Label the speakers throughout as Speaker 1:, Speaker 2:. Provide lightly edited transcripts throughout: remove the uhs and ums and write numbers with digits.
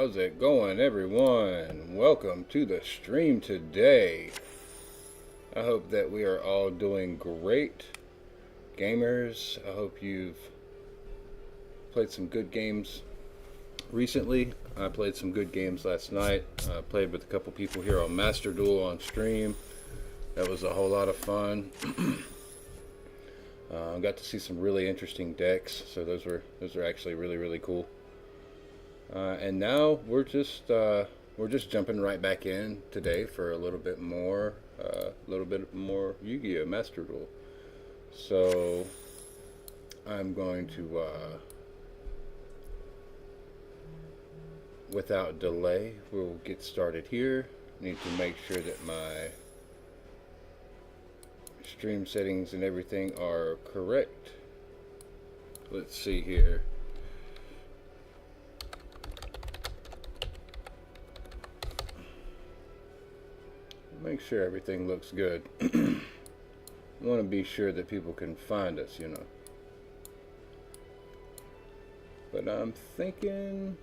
Speaker 1: How's it going, everyone? Welcome to the stream today. I hope that we are all doing great. Gamers, I hope you've played some good games recently. I played some good games last night. I played with a couple people here on Master Duel on stream. That was a whole lot of fun. Got to see some really interesting decks, so those are actually really cool. And now we're just jumping right back in today for a little bit more Yu-Gi-Oh! Master Duel. So I'm going to without delay, we'll get started here. Need to make sure that my stream settings and everything are correct. Let's see here. Make sure everything looks good. I want to be sure that people can find us, you know. But I'm thinking,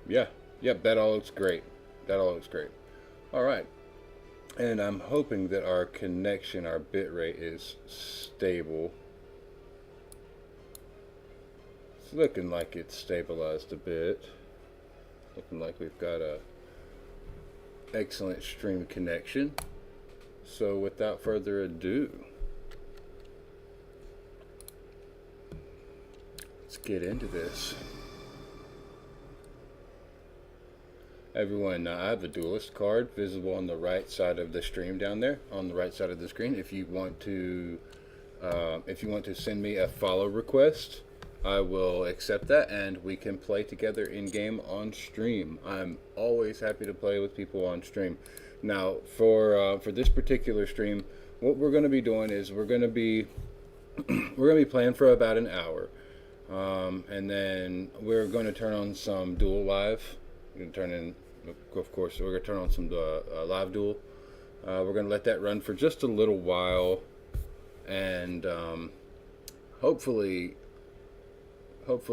Speaker 1: yep, that all looks great. All right. And I'm hoping that our connection, our bit rate is stable. It's looking like it's stabilized a bit. Looking like we've got a excellent stream connection. So without further ado, let's get into this. Everyone, I have a duelist card visible on the right side of the stream down there, on the right side of the screen. If you want to send me a follow request, I will accept that, and we can play together in game on stream. I'm always happy to play with people on stream. Now, for this particular stream, what we're going to be doing is we're going to be playing for about an hour, and then we're going to turn on some Duel Live. We're going to turn in, of course, we're going to turn on some live Duel. We're going to let that run for just a little while, and hopefully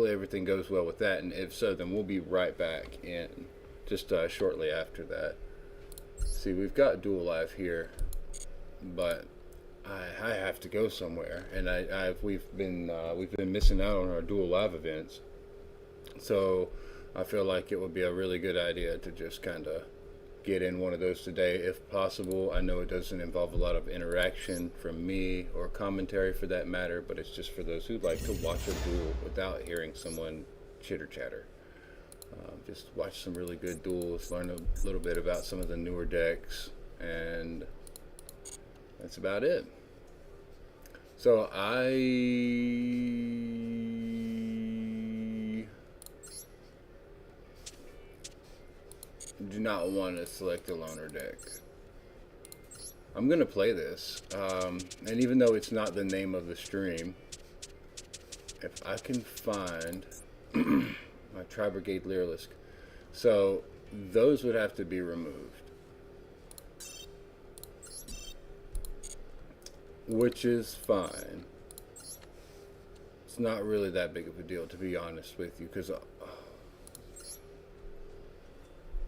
Speaker 1: everything goes well with that, and if so, then we'll be right back in just shortly after that. See, we've got Duel Live here, but I have to go somewhere, and we've been missing out on our Duel Live events, so I feel like it would be a really good idea to just kind of get in one of those today if possible. I know it doesn't involve a lot of interaction from me or commentary for that matter, but it's just for those who like to watch a duel without hearing someone chitter chatter. Just watch some really good duels, learn a little bit about some of the newer decks, and that's about it. So I do not want to select a loner deck. I'm gonna play this, and even though it's not the name of the stream, if I can find my Tri-Brigade Lyrilisk, so those would have to be removed, which is fine. It's not really that big of a deal, to be honest with you, because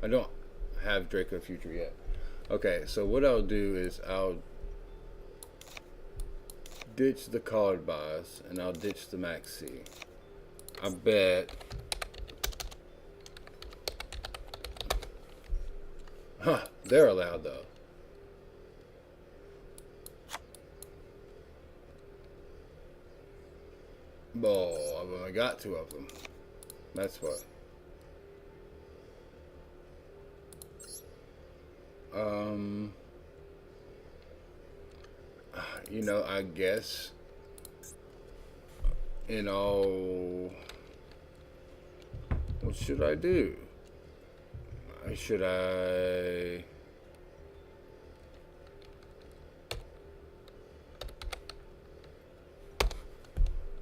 Speaker 1: I don't have Draco Future yet. Okay, so what I'll do is I'll ditch the card buys and I'll ditch the Maxi. I bet. Huh, they're allowed though. Oh, I've only got 2 of them. That's what. You know, I guess what should I do? Should I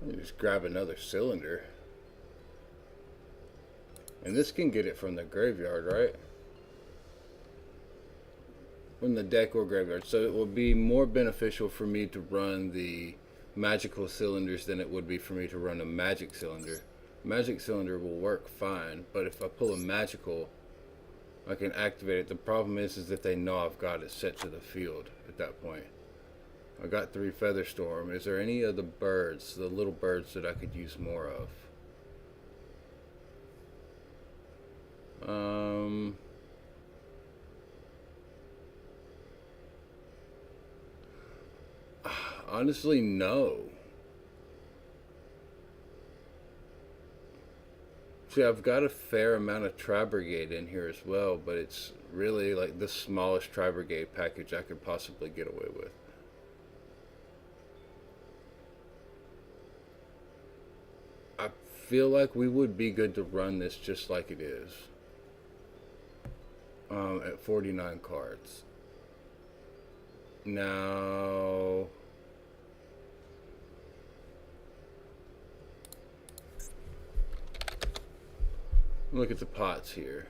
Speaker 1: let me just grab another cylinder, and this can get it from the graveyard, right? From the deck or graveyard, so it will be more beneficial for me to run the magical cylinders than it would be for me to run a magic cylinder. Magic Cylinder will work fine, but if I pull a magical, I can activate it. The problem is that they know I've got it set to the field at that point. I got 3 Featherstorm. Is there any of the birds, the little birds, that I could use more of? Honestly, no. See, I've got a fair amount of Tri-Brigade in here as well, but it's really like the smallest Tri-Brigade package I could possibly get away with. I feel like we would be good to run this just like it is. At 49 cards. Now... look at the pots here.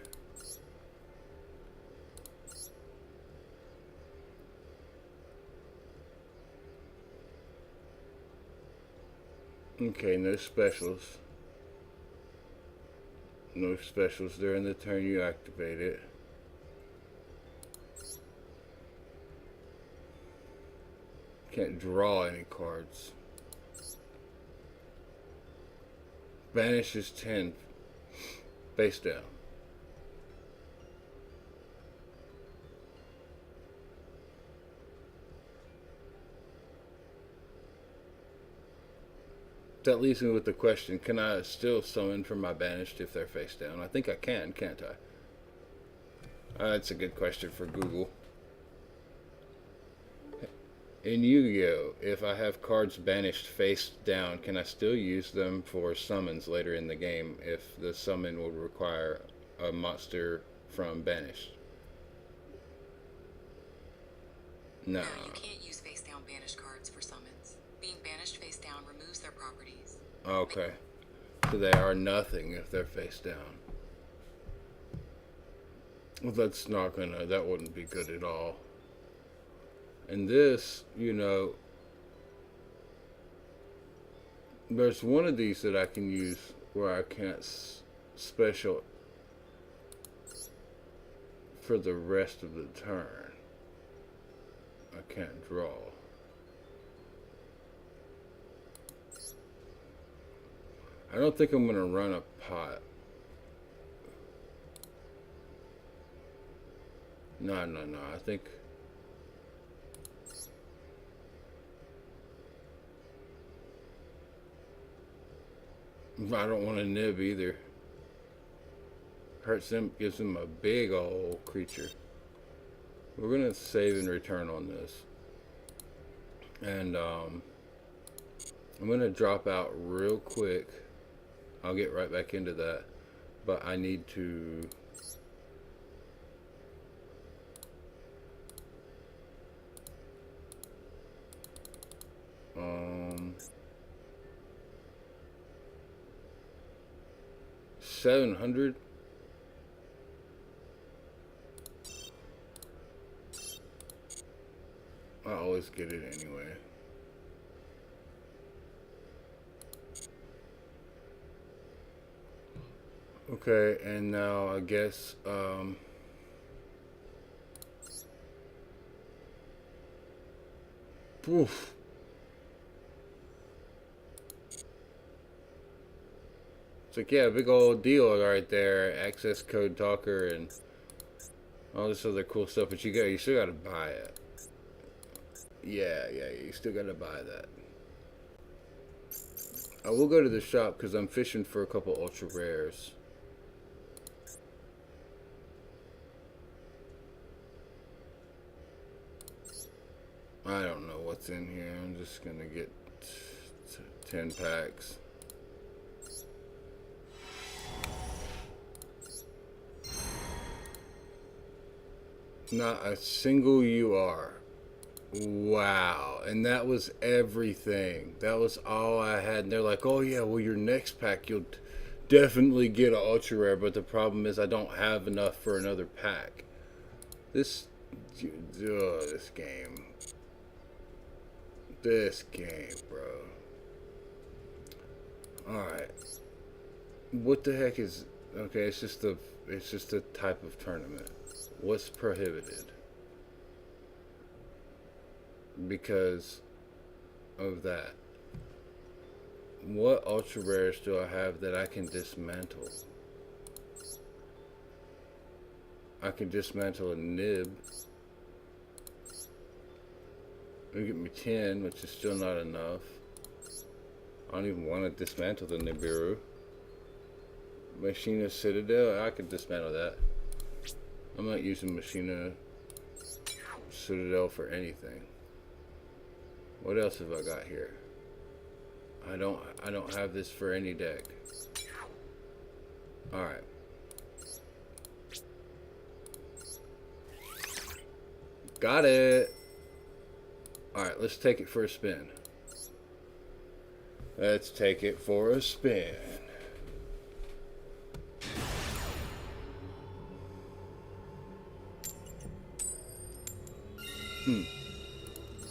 Speaker 1: Okay, no specials. No specials during the turn you activate it. Can't draw any cards. Banishes 10 face down. That leaves me with the question, can I still summon from my banished if they're face down? I think I can, can't I? That's a good question for Google. In Yu-Gi-Oh, if I have cards banished face down, can I still use them for summons later in the game if the summon would require a monster from banished? No.
Speaker 2: No, you can't use face down banished cards for summons. Being banished face down removes their properties.
Speaker 1: Okay. So they are nothing if they're face down. Well, that's not gonna, that wouldn't be good at all. And this, you know, there's one of these that I can use where I can't special for the rest of the turn. I can't draw. I don't think I'm gonna run a pot. No, I think I don't want a nib either. Hurts them, gives them a big old creature. We're gonna save and return on this. And I'm gonna drop out real quick. I'll get right back into that. But I need to $700. I always get it anyway. Okay, and now I guess oof. It's like, yeah, big old deal right there. Access code talker and all this other cool stuff, but you still gotta buy it. Yeah, you still gotta buy that. I will go to the shop because I'm fishing for a couple ultra rares. I don't know what's in here. I'm just gonna get 10 packs. Not a single UR. Wow. And that was everything. That was all I had. And they're like, oh yeah, well your next pack you'll definitely get an ultra rare, but the problem is I don't have enough for another pack. This game. This game, bro. Alright. What the heck is... Okay, it's just a type of tournament. What's prohibited? Because of that. What ultra rares do I have that I can dismantle? I can dismantle a nib. It'll get me 10, which is still not enough. I don't even want to dismantle the Nibiru. Machina Citadel, I could dismantle that. I'm not using Machina Citadel for anything. What else have I got here? I don't have this for any deck. Alright. Got it. Alright, let's take it for a spin. Let's take it for a spin.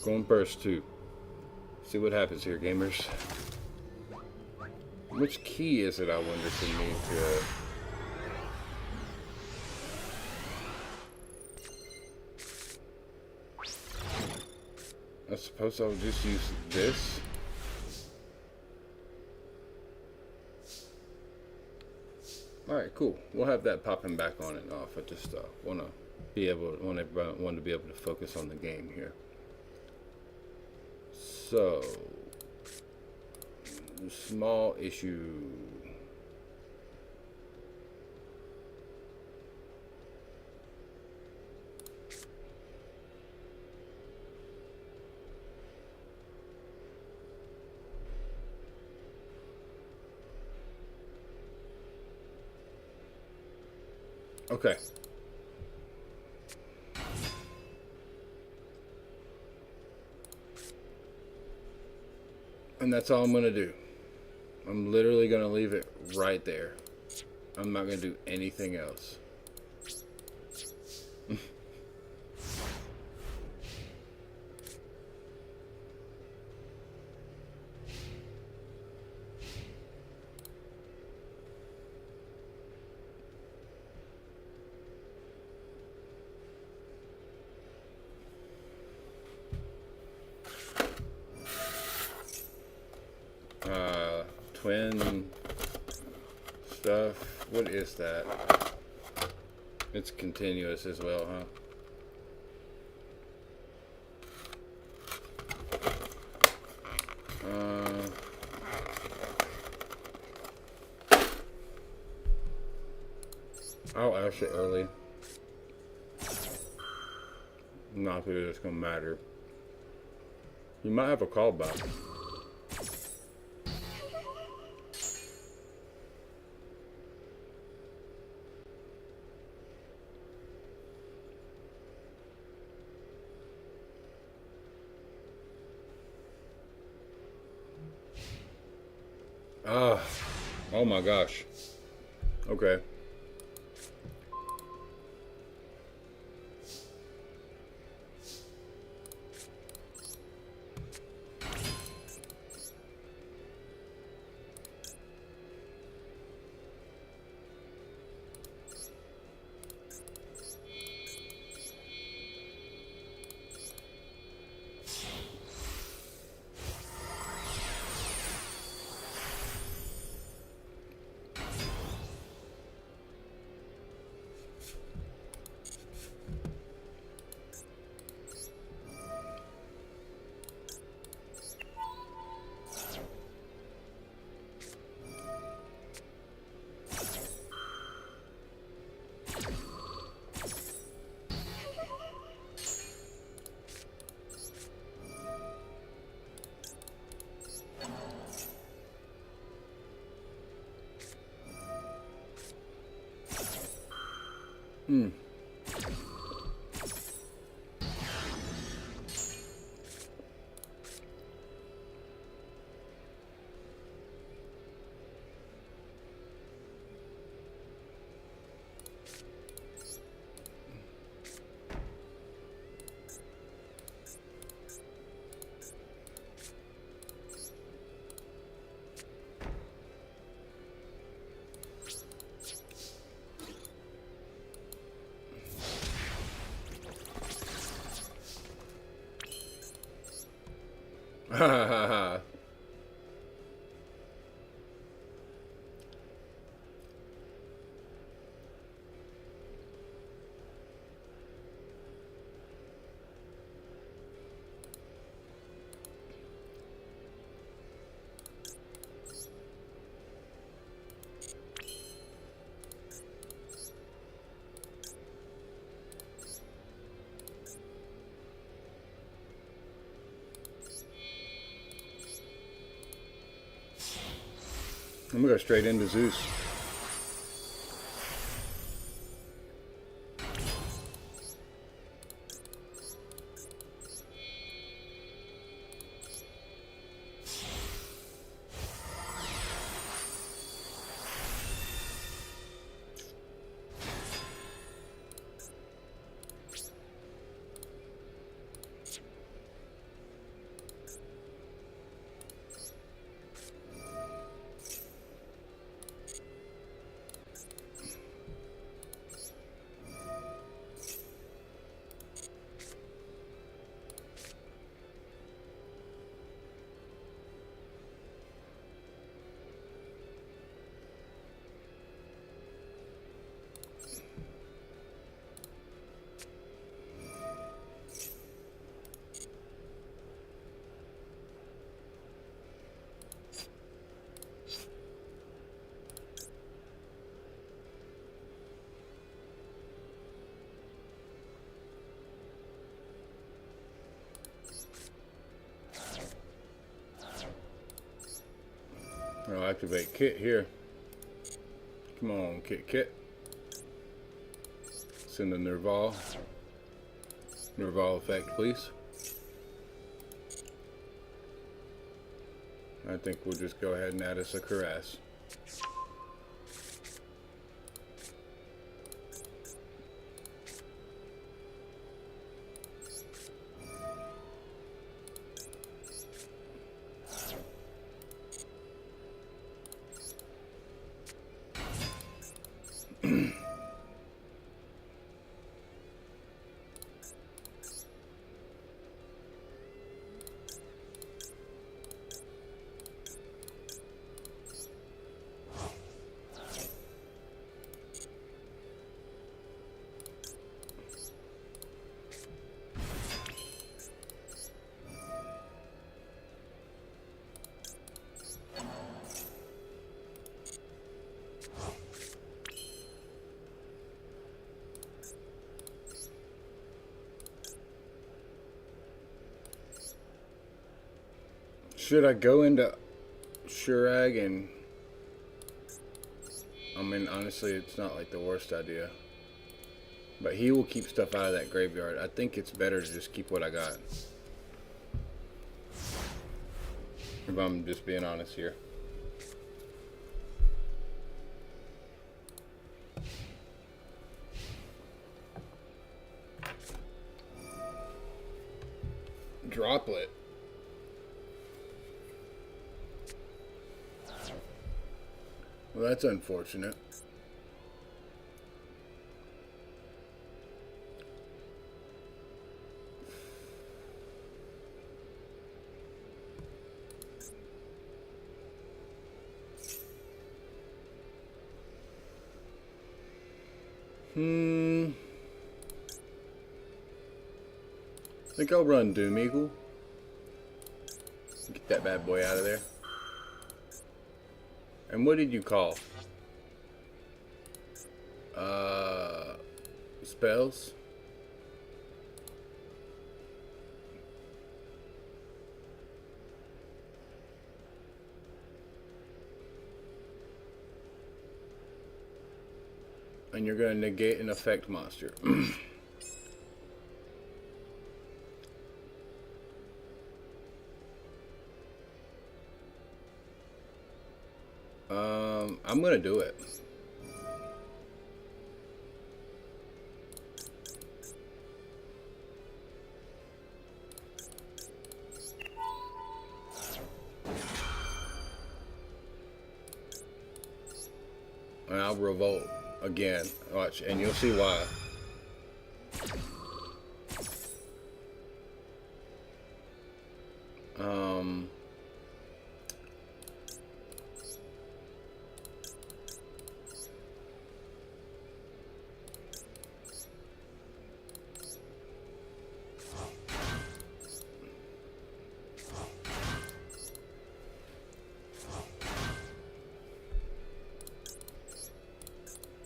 Speaker 1: Going burst 2. See what happens here, gamers. Which key is it, I wonder, for me to... I suppose I'll just use this. Alright, cool. We'll have that popping back on and off. I just want to be able to focus on the game here. So, small issue. Okay. And that's all I'm going to do. I'm literally going to leave it right there. I'm not going to do anything else. Twin stuff. What is that? It's continuous as well, huh? I'll ask it early. Not that it's gonna matter. You might have a callback. Oh my gosh. Okay. Ha ha ha ha. I'm gonna go straight into Zeus. I'll activate Kit here. Come on, Kit. Send a Nerval. Nerval effect, please. I think we'll just go ahead and add us a Caress. Should I go into Shurag and... I mean, honestly, it's not like the worst idea. But he will keep stuff out of that graveyard. I think it's better to just keep what I got. If I'm just being honest here. Droplet. Well, that's unfortunate. I think I'll run Doom Eagle. Get that bad boy out of there. And what did you call? Spells? And you're going to negate an effect monster. I'm going to do it. And I'll revolt again. Watch, and you'll see why. Um,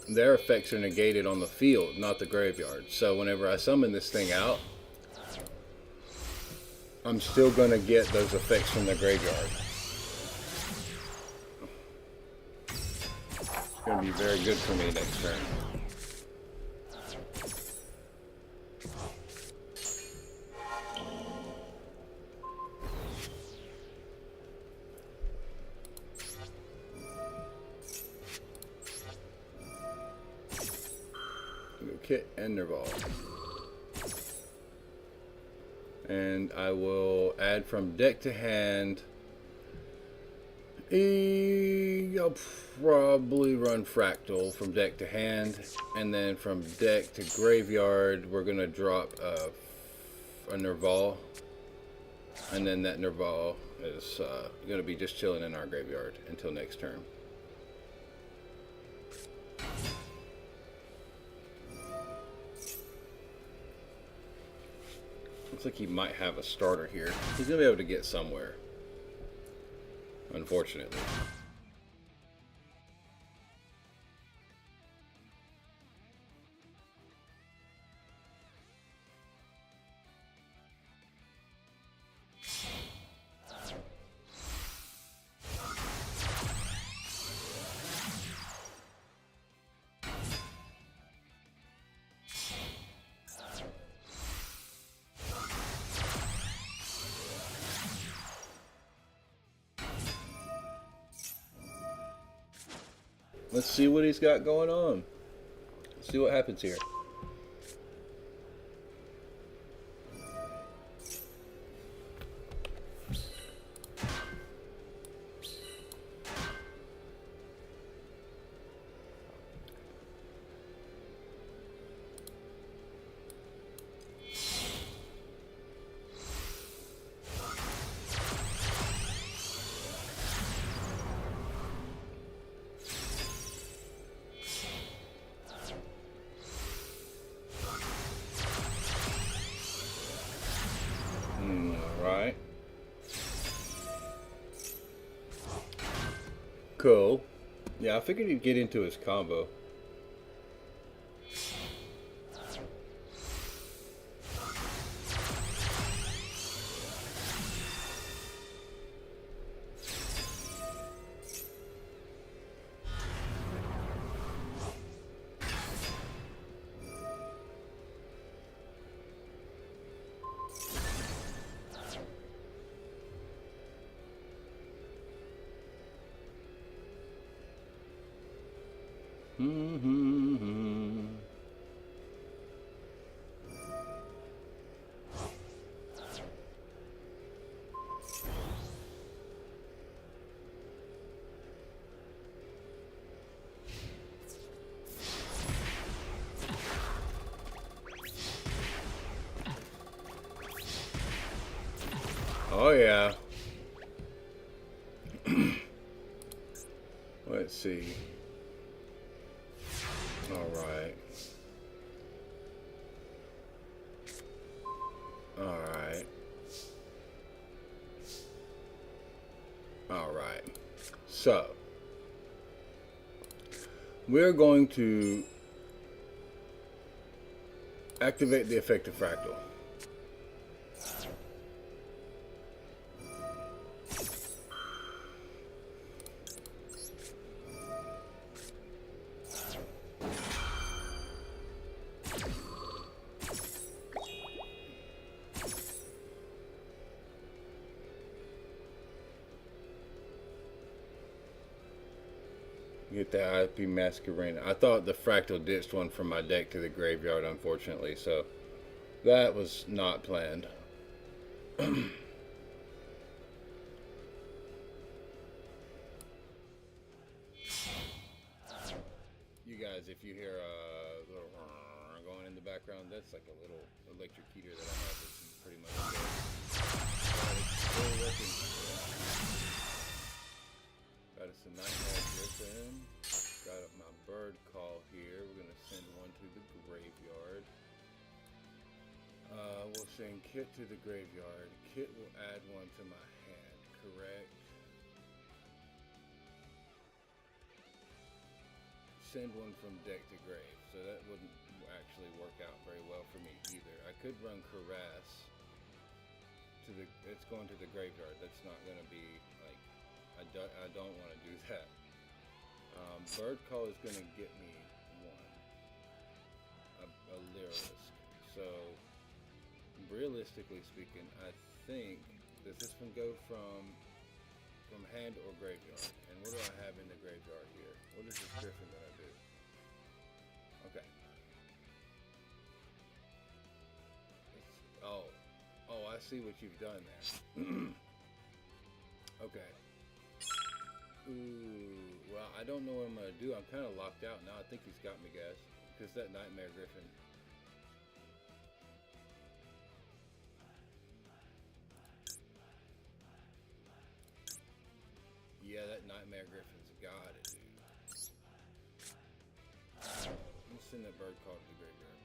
Speaker 1: their effects are negated on the field, not the graveyard. So whenever I summon this thing out, I'm still going to get those effects from the graveyard. It's going to be very good for me next turn. Kit and Nerval. And I will add from deck to hand. I'll probably run Fractal from deck to hand, and then from deck to graveyard we're gonna drop a Nerval, and then that Nerval is gonna be just chilling in our graveyard until next turn. Looks like he might have a starter here. He's gonna be able to get somewhere, unfortunately. Let's see what he's got going on. Let's see what happens here. Alright. Cool. Yeah, I figured he'd get into his combo. Oh yeah. Let's see. Alright. Alright. Alright. So, we're going to activate the effective fractal. Get the IP Masquerade. I thought the Fractal ditched one from my deck to the graveyard, unfortunately, so that was not planned. You guys, if you hear a little going in the background, that's like a little electric heater that I have that's pretty much dead. It's still kit to the graveyard. Kit will add one to my hand, correct? Send one from deck to grave. So that wouldn't actually work out very well for me either. I could run Caress to the, it's going to the graveyard. That's not going to be like, I don't want to do that. Bird Call is going to get me one, a Lyrilisk. So realistically speaking, I think, does this one go from hand or graveyard? And what do I have in the graveyard here? What is this Griffin gonna do? Okay. Oh, I see what you've done there. Okay. Ooh, well, I don't know what I'm gonna do. I'm kind of locked out now. I think he's got me, guys, because that Nightmare Griffin. Yeah, that Nightmare Griffin's got it, dude. Let me send that Bird Call to the graveyard.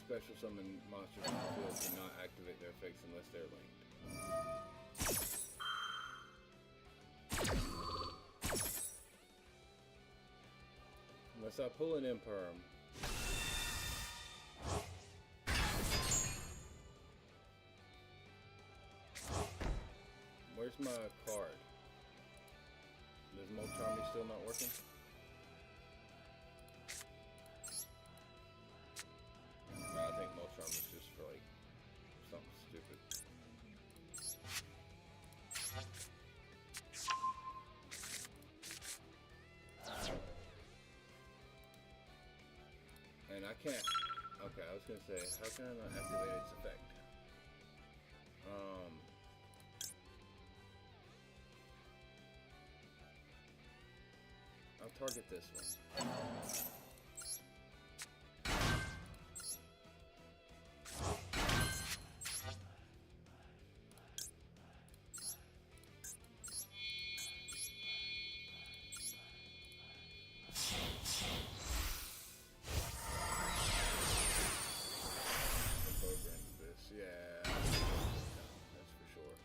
Speaker 1: Special summon monsters in the field cannot activate their effects unless they're linked. Unless I pull an Imperm. Where's my card? Is MtLG still not working? No, I think MtLG is just for like something stupid. And I can't. Okay, I was gonna say, how can I not activate its effect? I'll target this one. Yeah, that's for sure.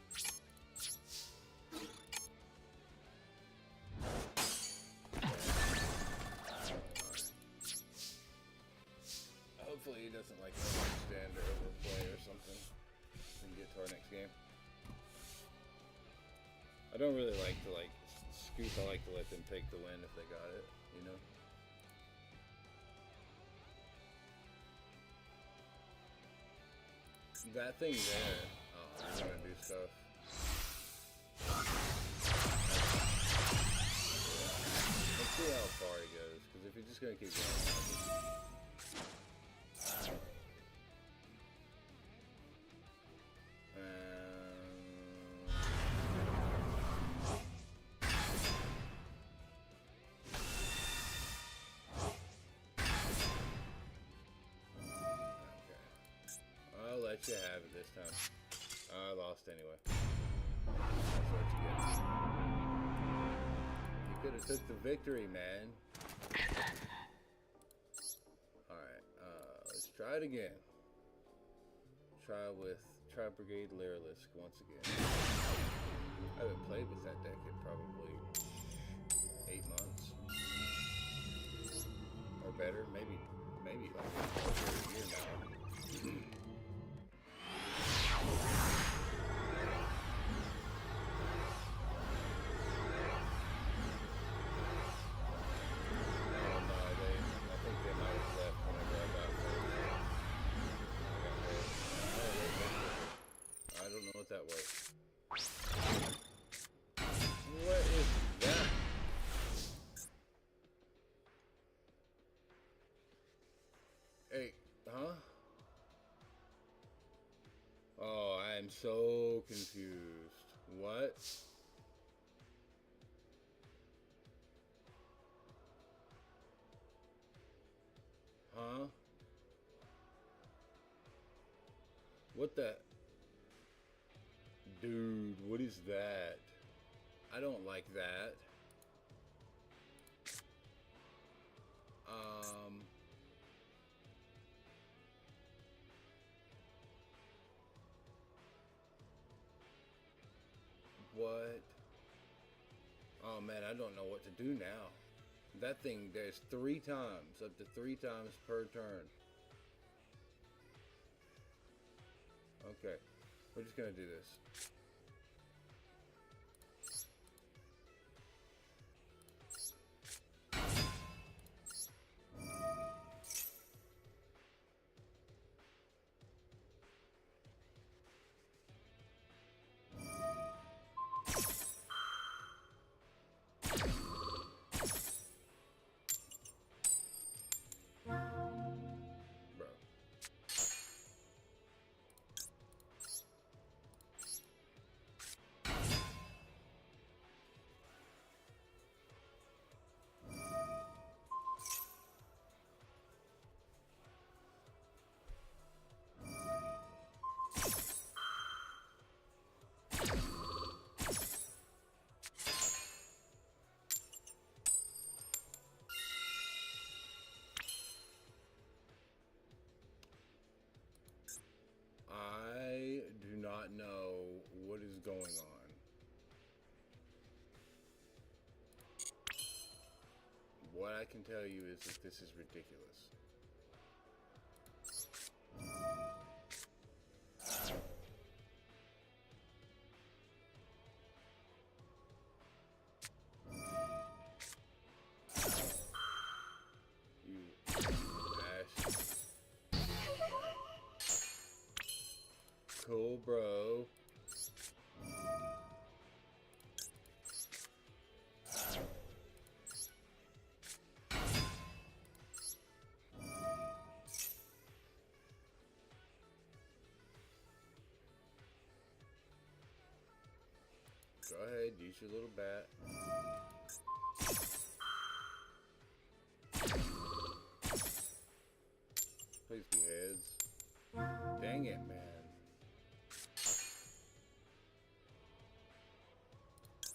Speaker 1: Hopefully he doesn't like overstand or overplay or something and get to our next game. I don't really like to scoop. I like to let them take the win if they got it, you know? That thing there, oh, you're gonna do stuff. Yeah. Let's see how far he goes, because if he's just gonna keep going, I'll let you have it this time. I lost anyway. That's what you get. You could have took the victory, man. Alright, let's try it again. Try with Traptrixx Lyrilisk once again. I haven't played with that deck in probably 8 months. Or better, maybe like over a year now. I don't know what that was. What is that? Hey, huh? Oh, I am so confused. What? Huh? What the? Dude, what is that? I don't like that. man, I don't know what to do now. That thing, there's 3 times, up to 3 times per turn. Okay, we're just gonna do this. Bro. I do not know what is going on. What I can tell you is that this is ridiculous. You ass. Cool, bro. Go ahead, use your little bat. Please be heads. Dang it, man.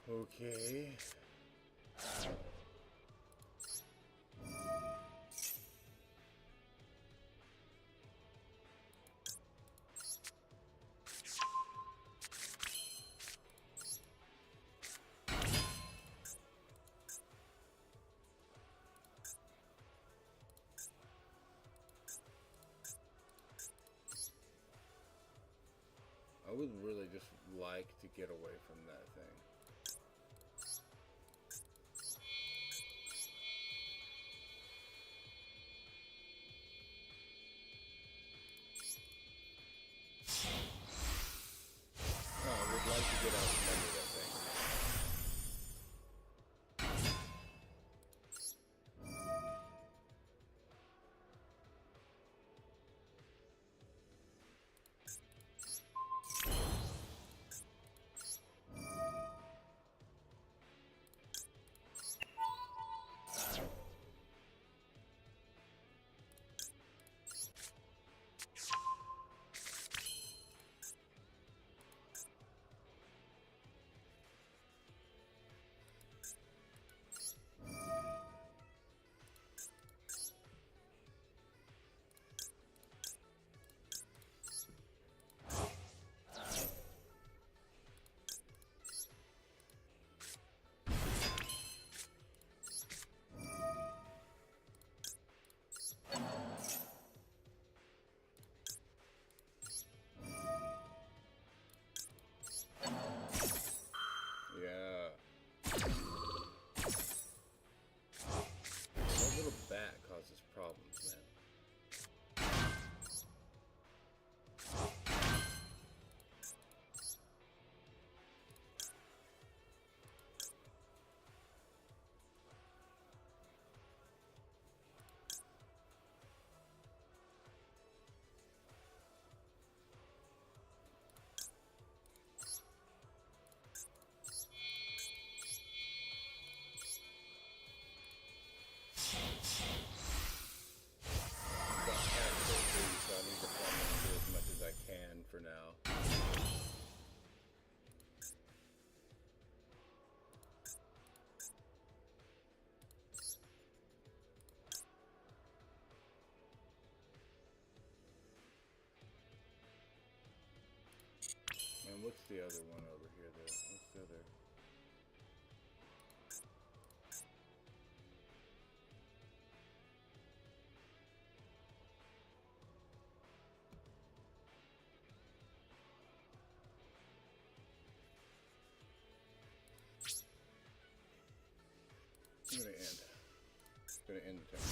Speaker 1: Okay. I would really just like to get away from that thing. Oh, I would like to get out from under that thing. Yeah. That little bat causes problems, man. So I need to farm and do as much as I can for now. And what's the other one over here? What's the other? I'm gonna end the turn.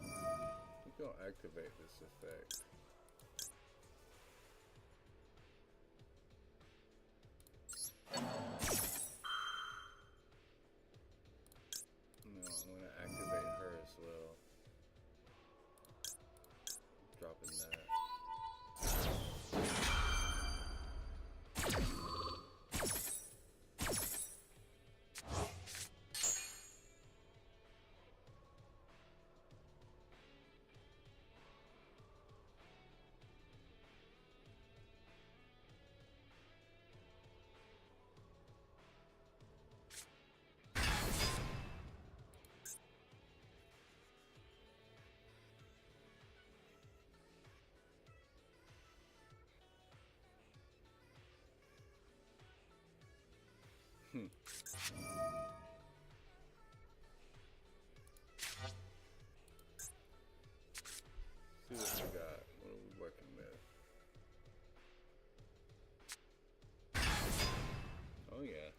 Speaker 1: I think I'll activate this effect. No, I'm going to activate her as well. Dropping that. See what we got. What are we working with? Oh yeah.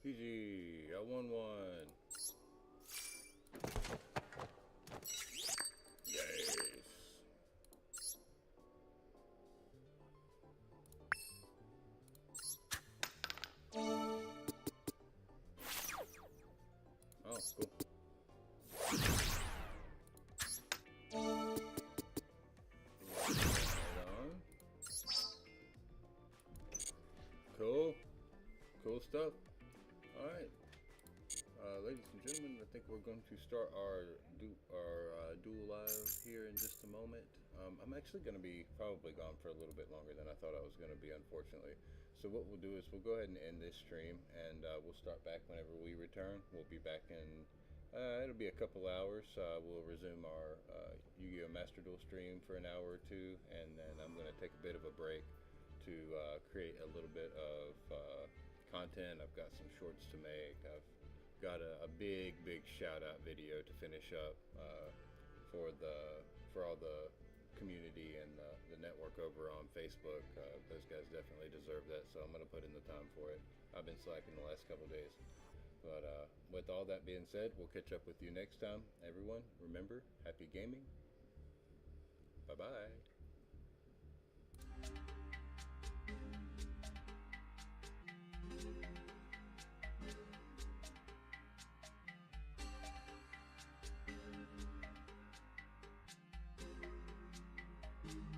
Speaker 1: GG, I won one. Yes. Oh, cool. Right on. Cool stuff. All right, ladies and gentlemen, I think we're going to start our duel live here in just a moment. I'm actually going to be probably gone for a little bit longer than I thought I was going to be, unfortunately. So what we'll do is we'll go ahead and end this stream, and we'll start back whenever we return. We'll be back in. It'll be a couple hours. We'll resume our Yu-Gi-Oh! Master Duel stream for an hour or two, and then I'm going to take a bit of a break to create a little bit of content. I've got some shorts to make. I've got a big shout out video to finish up for all the community and the network over on Facebook. Those guys definitely deserve that, so I'm gonna put in the time for it. I've been slacking the last couple days, but with all that being said, we'll catch up with you next time. Everyone, remember, happy gaming. Bye bye.